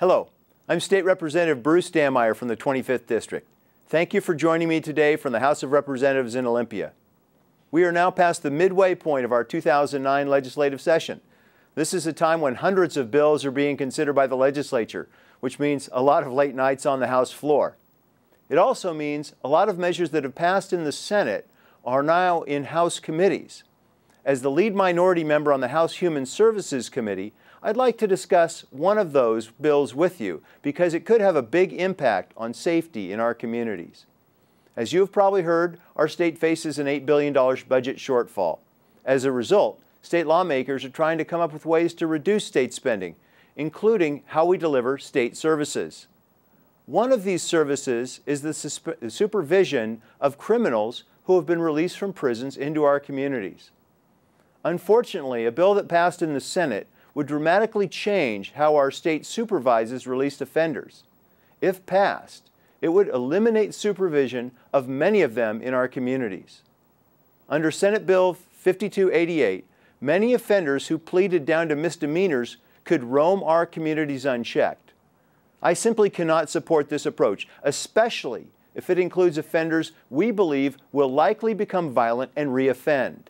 Hello, I'm State Representative Bruce Dammeier from the 25th District. Thank you for joining me today from the House of Representatives in Olympia. We are now past the midway point of our 2009 legislative session. This is a time when hundreds of bills are being considered by the legislature, which means a lot of late nights on the House floor. It also means a lot of measures that have passed in the Senate are now in House committees. As the lead minority member on the House Human Services Committee, I'd like to discuss one of those bills with you because it could have a big impact on safety in our communities. As you have probably heard, our state faces an $8 billion budget shortfall. As a result, state lawmakers are trying to come up with ways to reduce state spending, including how we deliver state services. One of these services is the supervision of criminals who have been released from prisons into our communities. Unfortunately, a bill that passed in the Senate would dramatically change how our state supervises released offenders. If passed, it would eliminate supervision of many of them in our communities. Under Senate Bill 5288, many offenders who pleaded down to misdemeanors could roam our communities unchecked. I simply cannot support this approach, especially if it includes offenders we believe will likely become violent and reoffend.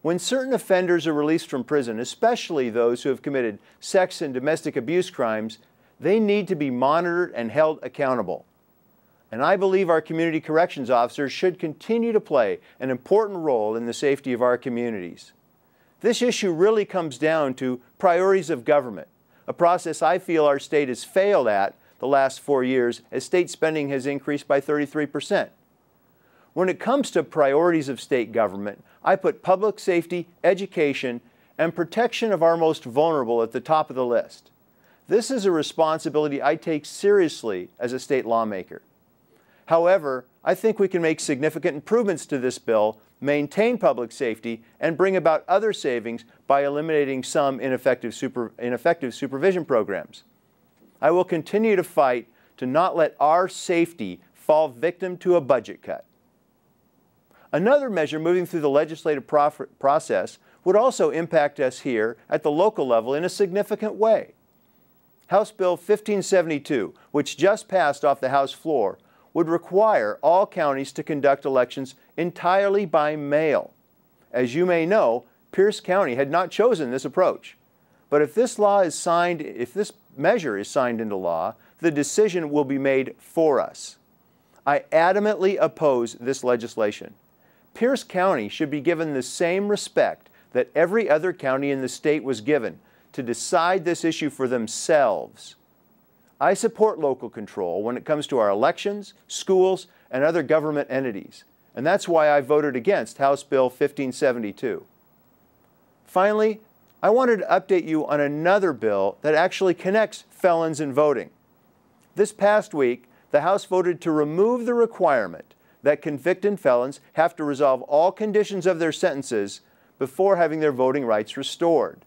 When certain offenders are released from prison, especially those who have committed sex and domestic abuse crimes, they need to be monitored and held accountable. And I believe our community corrections officers should continue to play an important role in the safety of our communities. This issue really comes down to priorities of government, a process I feel our state has failed at the last 4 years as state spending has increased by 33%. When it comes to priorities of state government, I put public safety, education, and protection of our most vulnerable at the top of the list. This is a responsibility I take seriously as a state lawmaker. However, I think we can make significant improvements to this bill, maintain public safety, and bring about other savings by eliminating some ineffective supervision programs. I will continue to fight to not let our safety fall victim to a budget cut. Another measure moving through the legislative process would also impact us here at the local level in a significant way. House Bill 1572, which just passed off the House floor, would require all counties to conduct elections entirely by mail. As you may know, Pierce County had not chosen this approach. But if this measure is signed into law, the decision will be made for us. I adamantly oppose this legislation. Pierce County should be given the same respect that every other county in the state was given to decide this issue for themselves. I support local control when it comes to our elections, schools, and other government entities, and that's why I voted against House Bill 1572. Finally, I wanted to update you on another bill that actually connects felons and voting. This past week, the House voted to remove the requirement that convicted felons have to resolve all conditions of their sentences before having their voting rights restored.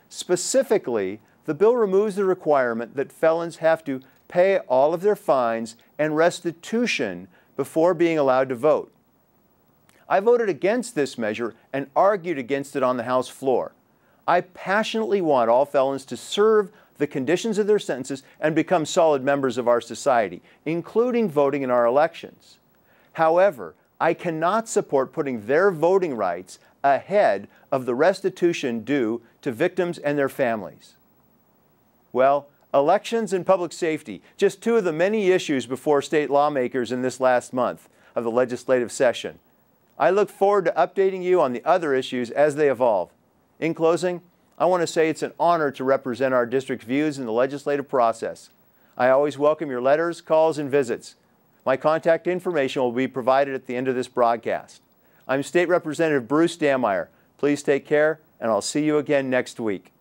Specifically, the bill removes the requirement that felons have to pay all of their fines and restitution before being allowed to vote. I voted against this measure and argued against it on the House floor. I passionately want all felons to serve the conditions of their sentences and become solid members of our society, including voting in our elections. However, I cannot support putting their voting rights ahead of the restitution due to victims and their families. Well, elections and public safety, just two of the many issues before state lawmakers in this last month of the legislative session. I look forward to updating you on the other issues as they evolve. In closing, I want to say it's an honor to represent our district's views in the legislative process. I always welcome your letters, calls, and visits. My contact information will be provided at the end of this broadcast. I'm State Representative Bruce Dammeier. Please take care, and I'll see you again next week.